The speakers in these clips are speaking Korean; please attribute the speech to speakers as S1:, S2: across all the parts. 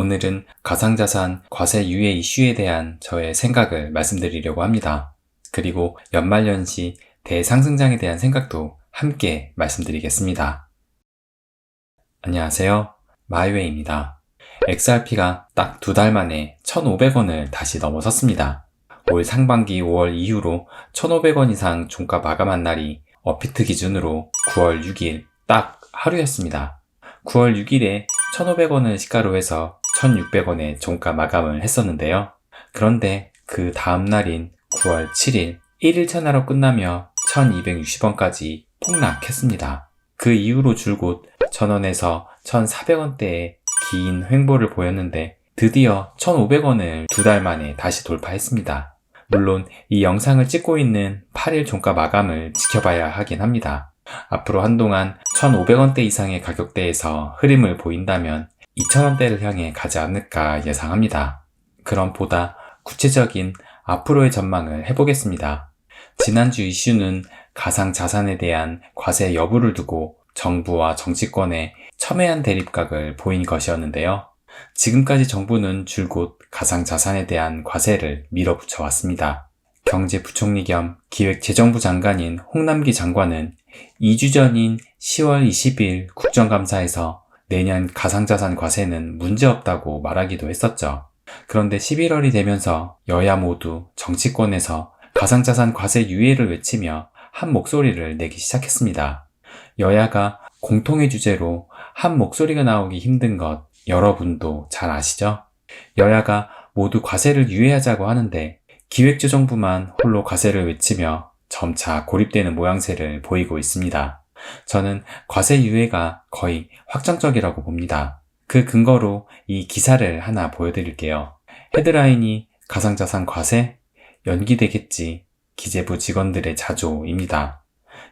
S1: 오늘은 가상자산 과세 유예 이슈에 대한 저의 생각을 말씀드리려고 합니다. 그리고 연말연시 대상승장에 대한 생각도 함께 말씀드리겠습니다. 안녕하세요. 마이웨이입니다. XRP가 딱 2달 만에 1,500원을 다시 넘어섰습니다. 올 상반기 5월 이후로 1,500원 이상 종가 마감한 날이 업비트 기준으로 9월 6일 딱 하루였습니다. 9월 6일에 1,500원을 시가로 해서 1,600원에 종가 마감을 했었는데요. 그런데 그 다음 날인 9월 7일 1일 천하로 끝나며 1,260원까지 폭락했습니다. 그 이후로 줄곧 1,000원에서 1,400원대의 긴 횡보를 보였는데 드디어 1,500원을 2달 만에 다시 돌파했습니다. 물론 이 영상을 찍고 있는 8일 종가 마감을 지켜봐야 하긴 합니다. 앞으로 한동안 1,500원대 이상의 가격대에서 흐름을 보인다면 2,000원대를 향해 가지 않을까 예상합니다. 그럼 보다 구체적인 앞으로의 전망을 해보겠습니다. 지난주 이슈는 가상자산에 대한 과세 여부를 두고 정부와 정치권의 첨예한 대립각을 보인 것이었는데요. 지금까지 정부는 줄곧 가상자산에 대한 과세를 밀어붙여 왔습니다. 경제부총리 겸 기획재정부 장관인 홍남기 장관은 2주 전인 10월 20일 국정감사에서 내년 가상자산 과세는 문제없다고 말하기도 했었죠. 그런데 11월이 되면서 여야 모두 정치권에서 가상자산 과세 유예를 외치며 한 목소리를 내기 시작했습니다. 여야가 공통의 주제로 한 목소리가 나오기 힘든 것 여러분도 잘 아시죠? 여야가 모두 과세를 유예하자고 하는데 기획재정부만 홀로 과세를 외치며 점차 고립되는 모양새를 보이고 있습니다. 저는 과세 유예가 거의 확정적이라고 봅니다. 그 근거로 이 기사를 하나 보여드릴게요. 헤드라인이 가상자산 과세? 연기되겠지. 기재부 직원들의 자조입니다.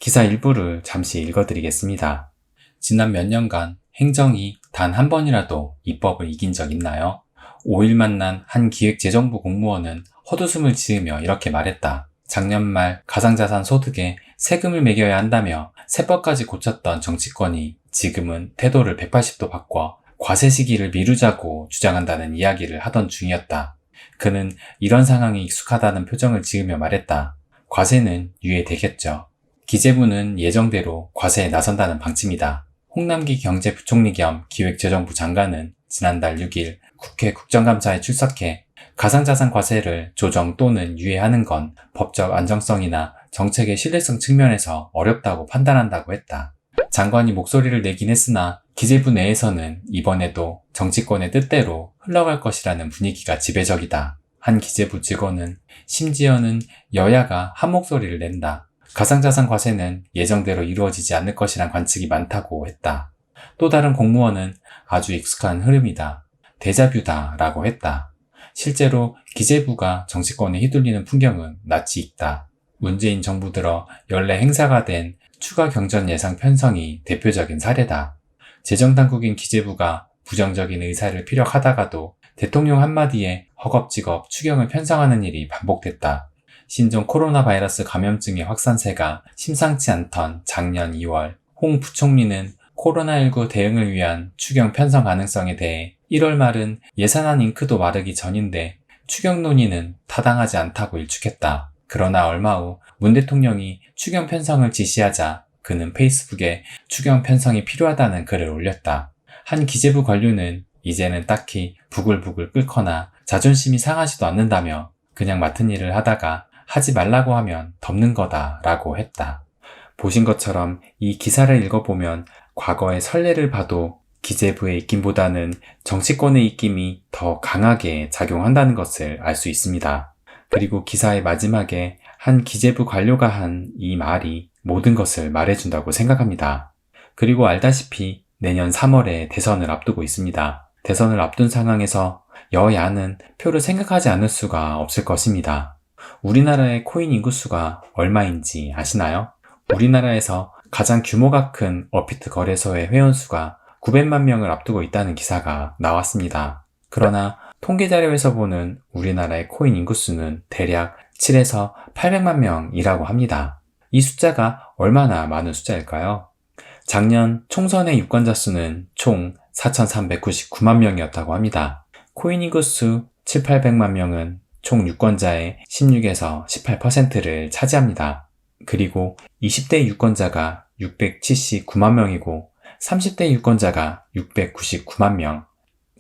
S1: 기사 일부를 잠시 읽어드리겠습니다. 지난 몇 년간 행정이 단 한 번이라도 입법을 이긴 적 있나요? 5일 만난 한 기획재정부 공무원은 헛웃음을 지으며 이렇게 말했다. 작년 말 가상자산 소득에 세금을 매겨야 한다며 세법까지 고쳤던 정치권이 지금은 태도를 180도 바꿔 과세 시기를 미루자고 주장한다는 이야기를 하던 중이었다. 그는 이런 상황이 익숙하다는 표정을 지으며 말했다. 과세는 유예되겠죠. 기재부는 예정대로 과세에 나선다는 방침이다. 홍남기 경제부총리 겸 기획재정부 장관은 지난달 6일 국회 국정감사에 출석해 가상자산 과세를 조정 또는 유예하는 건 법적 안정성이나 정책의 신뢰성 측면에서 어렵다고 판단한다고 했다. 장관이 목소리를 내긴 했으나 기재부 내에서는 이번에도 정치권의 뜻대로 흘러갈 것이라는 분위기가 지배적이다. 한 기재부 직원은 심지어는 여야가 한 목소리를 낸다. 가상자산 과세는 예정대로 이루어지지 않을 것이란 관측이 많다고 했다. 또 다른 공무원은 아주 익숙한 흐름이다. 데자뷰다 라고 했다. 실제로 기재부가 정치권에 휘둘리는 풍경은 낯이 익다. 문재인 정부 들어 연례 행사가 된 추가 경전 예상 편성이 대표적인 사례다. 재정당국인 기재부가 부정적인 의사를 피력하다가도 대통령 한마디에 허겁지겁 추경을 편성하는 일이 반복됐다. 신종 코로나 바이러스 감염증의 확산세가 심상치 않던 작년 2월 홍 부총리는 코로나19 대응을 위한 추경 편성 가능성에 대해 1월 말은 예산안 잉크도 마르기 전인데 추경 논의는 타당하지 않다고 일축했다. 그러나 얼마 후 문 대통령이 추경 편성을 지시하자 그는 페이스북에 추경 편성이 필요하다는 글을 올렸다. 한 기재부 관료는 이제는 딱히 부글부글 끓거나 자존심이 상하지도 않는다며 그냥 맡은 일을 하다가 하지 말라고 하면 덮는 거다 라고 했다. 보신 것처럼 이 기사를 읽어보면 과거의 선례를 봐도 기재부의 입김보다는 정치권의 입김이 더 강하게 작용한다는 것을 알 수 있습니다. 그리고 기사의 마지막에 한 기재부 관료가 한 이 말이 모든 것을 말해준다고 생각합니다. 그리고 알다시피 내년 3월에 대선을 앞두고 있습니다. 대선을 앞둔 상황에서 여야는 표를 생각하지 않을 수가 없을 것입니다. 우리나라의 코인 인구수가 얼마인지 아시나요? 우리나라에서 가장 규모가 큰 업비트 거래소의 회원수가 900만 명을 앞두고 있다는 기사가 나왔습니다. 그러나 통계자료에서 보는 우리나라의 코인 인구수는 대략 7에서 800만 명이라고 합니다. 이 숫자가 얼마나 많은 숫자일까요? 작년 총선의 유권자 수는 총 4,399만 명이었다고 합니다. 코인 인구수 7, 800만 명은 총 유권자의 16에서 18%를 차지합니다. 그리고 20대 유권자가 679만 명이고 30대 유권자가 699만 명,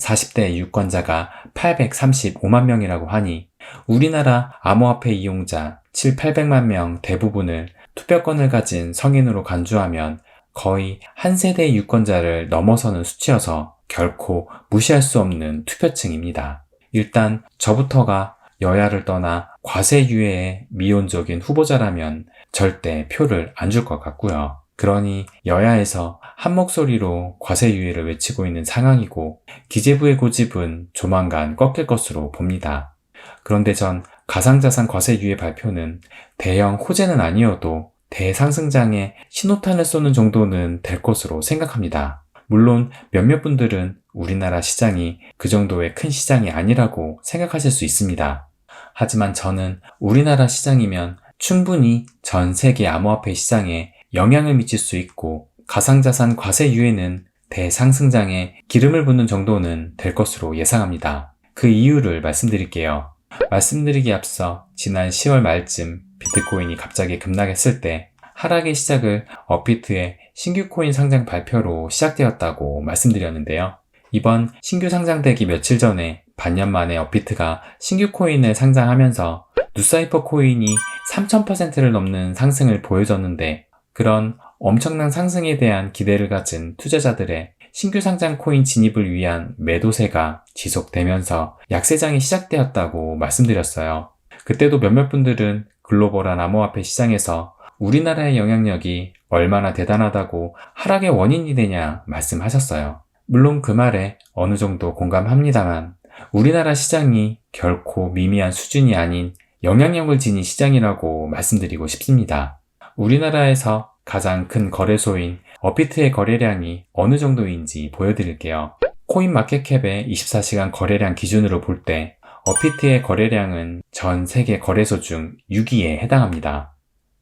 S1: 40대 유권자가 835만 명이라고 하니 우리나라 암호화폐 이용자 7, 800만 명 대부분을 투표권을 가진 성인으로 간주하면 거의 한 세대의 유권자를 넘어서는 수치여서 결코 무시할 수 없는 투표층입니다. 일단 저부터가 여야를 떠나 과세유예의 미온적인 후보자라면 절대 표를 안 줄 것 같고요. 그러니 여야에서 한 목소리로 과세유예를 외치고 있는 상황이고 기재부의 고집은 조만간 꺾일 것으로 봅니다. 그런데 전 가상자산 과세유예 발표는 대형 호재는 아니어도 대상승장에 신호탄을 쏘는 정도는 될 것으로 생각합니다. 물론 몇몇 분들은 우리나라 시장이 그 정도의 큰 시장이 아니라고 생각하실 수 있습니다. 하지만 저는 우리나라 시장이면 충분히 전 세계 암호화폐 시장에 영향을 미칠 수 있고 가상자산 과세 유예는 대상승장에 기름을 붓는 정도는 될 것으로 예상합니다. 그 이유를 말씀드릴게요. 말씀드리기 앞서 지난 10월 말쯤 비트코인이 갑자기 급락했을 때 하락의 시작을 업비트의 신규 코인 상장 발표로 시작되었다고 말씀드렸는데요. 이번 신규 상장되기 며칠 전에 반년 만에 업비트가 신규 코인을 상장하면서 누사이퍼 코인이 3000%를 넘는 상승을 보여줬는데 그런 엄청난 상승에 대한 기대를 가진 투자자들의 신규 상장 코인 진입을 위한 매도세가 지속되면서 약세장이 시작되었다고 말씀드렸어요. 그때도 몇몇 분들은 글로벌한 암호화폐 시장에서 우리나라의 영향력이 얼마나 대단하다고 하락의 원인이 되냐 말씀하셨어요. 물론 그 말에 어느 정도 공감합니다만 우리나라 시장이 결코 미미한 수준이 아닌 영향력을 지닌 시장이라고 말씀드리고 싶습니다. 우리나라에서 가장 큰 거래소인 업비트의 거래량이 어느 정도인지 보여드릴게요. 코인마켓캡의 24시간 거래량 기준으로 볼 때 업비트의 거래량은 전 세계 거래소 중 6위에 해당합니다.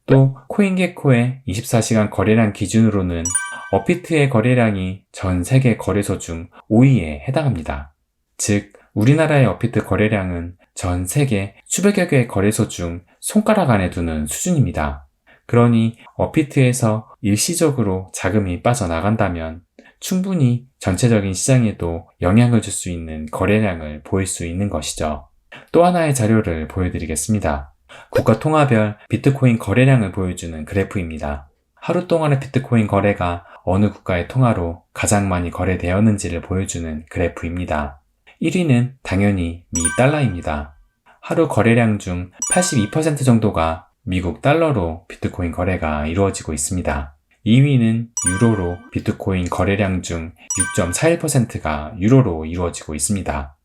S1: 또 코인게코의 24시간 거래량 기준으로는 업비트의 거래량이 전 세계 거래소 중 5위에 해당합니다. 즉 우리나라의 업비트 거래량은 전 세계 수백여 개의 거래소 중 손가락 안에 두는 수준입니다. 그러니 업비트에서 일시적으로 자금이 빠져나간다면 충분히 전체적인 시장에도 영향을 줄 수 있는 거래량을 보일 수 있는 것이죠. 또 하나의 자료를 보여드리겠습니다. 국가 통화별 비트코인 거래량을 보여주는 그래프입니다. 하루 동안의 비트코인 거래가 어느 국가의 통화로 가장 많이 거래되었는지를 보여주는 그래프입니다. 1위는 당연히 미 달러입니다. 하루 거래량 중 82% 정도가 미국 달러로 비트코인 거래가 이루어지고 있습니다. 2위는 유로로 비트코인 거래량 중 6.41%가 유로로 이루어지고 있습니다.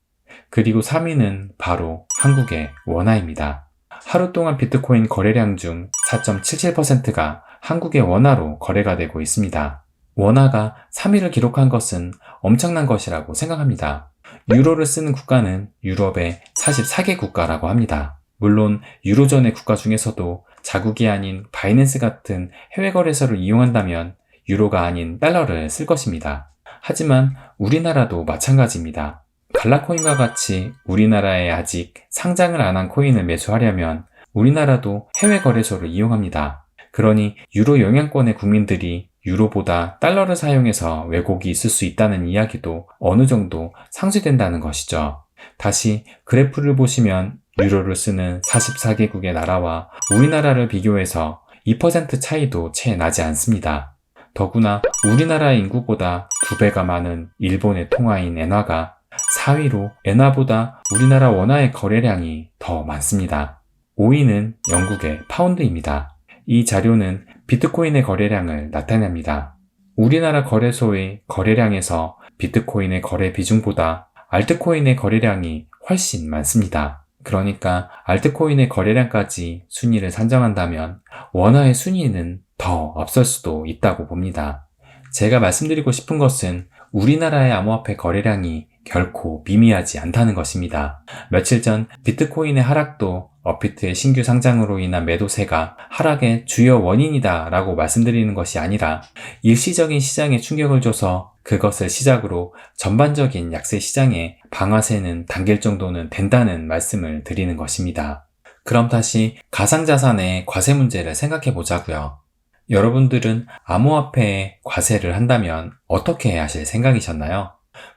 S1: 그리고 3위는 바로 한국의 원화입니다. 하루 동안 비트코인 거래량 중 4.77%가 한국의 원화로 거래가 되고 있습니다. 원화가 3위를 기록한 것은 엄청난 것이라고 생각합니다. 유로를 쓰는 국가는 유럽의 44개 국가라고 합니다. 물론 유로존의 국가 중에서도 자국이 아닌 바이낸스 같은 해외 거래소를 이용한다면 유로가 아닌 달러를 쓸 것입니다. 하지만 우리나라도 마찬가지입니다. 갈라코인과 같이 우리나라에 아직 상장을 안 한 코인을 매수하려면 우리나라도 해외 거래소를 이용합니다. 그러니 유로 영향권의 국민들이 유로보다 달러를 사용해서 왜곡이 있을 수 있다는 이야기도 어느 정도 상쇄된다는 것이죠. 다시 그래프를 보시면 유로를 쓰는 44개국의 나라와 우리나라를 비교해서 2% 차이도 채 나지 않습니다. 더구나 우리나라의 인구보다 2배가 많은 일본의 통화인 엔화가 4위로 엔화보다 우리나라 원화의 거래량이 더 많습니다. 5위는 영국의 파운드입니다. 이 자료는 비트코인의 거래량을 나타냅니다. 우리나라 거래소의 거래량에서 비트코인의 거래 비중보다 알트코인의 거래량이 훨씬 많습니다. 그러니까 알트코인의 거래량까지 순위를 산정한다면 원화의 순위는 더 앞설 수도 있다고 봅니다. 제가 말씀드리고 싶은 것은 우리나라의 암호화폐 거래량이 결코 미미하지 않다는 것입니다. 며칠 전 비트코인의 하락도 업비트의 신규 상장으로 인한 매도세가 하락의 주요 원인이다 라고 말씀드리는 것이 아니라 일시적인 시장에 충격을 줘서 그것을 시작으로 전반적인 약세 시장의 방아쇠는 당길 정도는 된다는 말씀을 드리는 것입니다. 그럼 다시 가상자산의 과세 문제를 생각해 보자고요. 여러분들은 암호화폐에 과세를 한다면 어떻게 하실 생각이셨나요?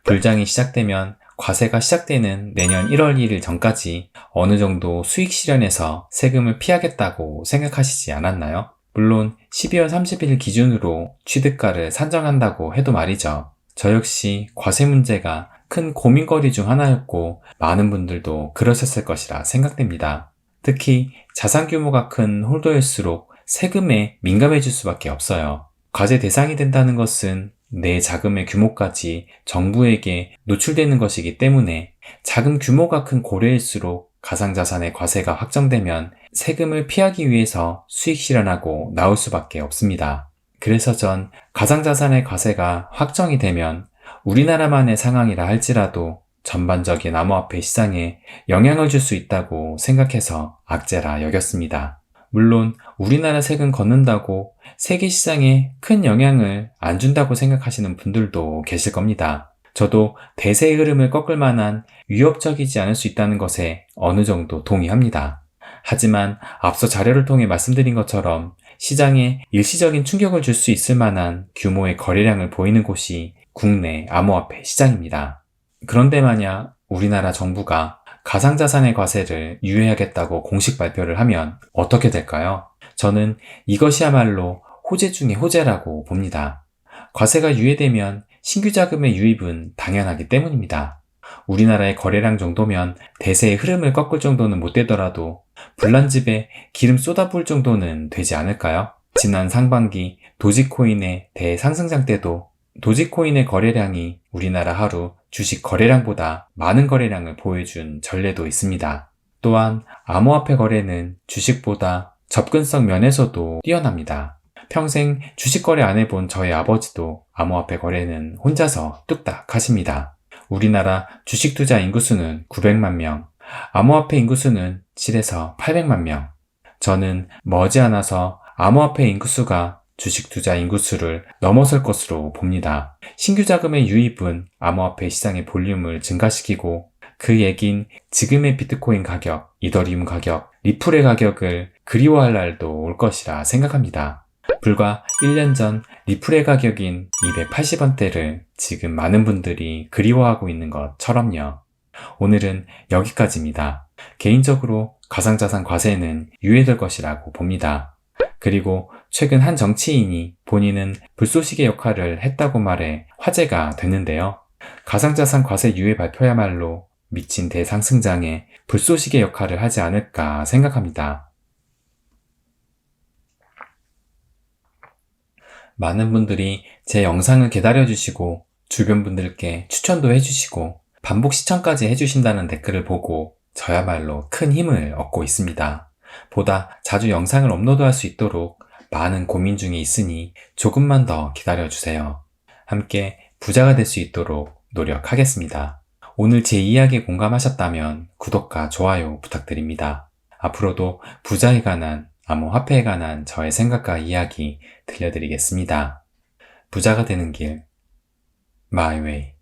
S1: 불장이 시작되면 과세가 시작되는 내년 1월 1일 전까지 어느 정도 수익 실현해서 세금을 피하겠다고 생각하시지 않았나요? 물론 12월 30일 기준으로 취득가를 산정한다고 해도 말이죠. 저 역시 과세 문제가 큰 고민거리 중 하나였고 많은 분들도 그러셨을 것이라 생각됩니다. 특히 자산 규모가 큰 홀더일수록 세금에 민감해질 수밖에 없어요. 과세 대상이 된다는 것은 내 자금의 규모까지 정부에게 노출되는 것이기 때문에 자금 규모가 큰 고래일수록 가상자산의 과세가 확정되면 세금을 피하기 위해서 수익 실현하고 나올 수밖에 없습니다. 그래서 전 가상자산의 과세가 확정이 되면 우리나라만의 상황이라 할지라도 전반적인 암호화폐 시장에 영향을 줄 수 있다고 생각해서 악재라 여겼습니다. 물론 우리나라 세금 걷는다고 세계 시장에 큰 영향을 안 준다고 생각하시는 분들도 계실 겁니다. 저도 대세의 흐름을 꺾을 만한 위협적이지 않을 수 있다는 것에 어느 정도 동의합니다. 하지만 앞서 자료를 통해 말씀드린 것처럼 시장에 일시적인 충격을 줄 수 있을 만한 규모의 거래량을 보이는 곳이 국내 암호화폐 시장입니다. 그런데 만약 우리나라 정부가 가상자산의 과세를 유예하겠다고 공식 발표를 하면 어떻게 될까요? 저는 이것이야말로 호재 중의 호재라고 봅니다. 과세가 유예되면 신규 자금의 유입은 당연하기 때문입니다. 우리나라의 거래량 정도면 대세의 흐름을 꺾을 정도는 못 되더라도 불난집에 기름 쏟아부을 정도는 되지 않을까요? 지난 상반기 도지코인의 대상승장 때도 도지코인의 거래량이 우리나라 하루 주식 거래량보다 많은 거래량을 보여준 전례도 있습니다. 또한 암호화폐 거래는 주식보다 접근성 면에서도 뛰어납니다. 평생 주식 거래 안 해본 저희 아버지도 암호화폐 거래는 혼자서 뚝딱 하십니다. 우리나라 주식 투자 인구수는 900만 명, 암호화폐 인구수는 7에서 800만 명. 저는 머지않아서 암호화폐 인구수가 주식 투자 인구수를 넘어설 것으로 봅니다. 신규 자금의 유입은 암호화폐 시장의 볼륨을 증가시키고 그 얘긴 지금의 비트코인 가격, 이더리움 가격, 리플의 가격을 그리워할 날도 올 것이라 생각합니다. 불과 1년 전 리플의 가격인 280원대를 지금 많은 분들이 그리워하고 있는 것처럼요. 오늘은 여기까지입니다. 개인적으로 가상자산 과세는 유예될 것이라고 봅니다. 그리고 최근 한 정치인이 본인은 불쏘시개 역할을 했다고 말해 화제가 됐는데요. 가상자산 과세 유예 발표야말로 미친 대상승장에 불쏘시개 역할을 하지 않을까 생각합니다. 많은 분들이 제 영상을 기다려주시고 주변 분들께 추천도 해주시고 반복 시청까지 해주신다는 댓글을 보고 저야말로 큰 힘을 얻고 있습니다. 보다 자주 영상을 업로드할 수 있도록 많은 고민 중에 있으니 조금만 더 기다려주세요. 함께 부자가 될 수 있도록 노력하겠습니다. 오늘 제 이야기에 공감하셨다면 구독과 좋아요 부탁드립니다. 앞으로도 부자에 관한, 암호화폐에 관한 저의 생각과 이야기 들려드리겠습니다. 부자가 되는 길, My Way.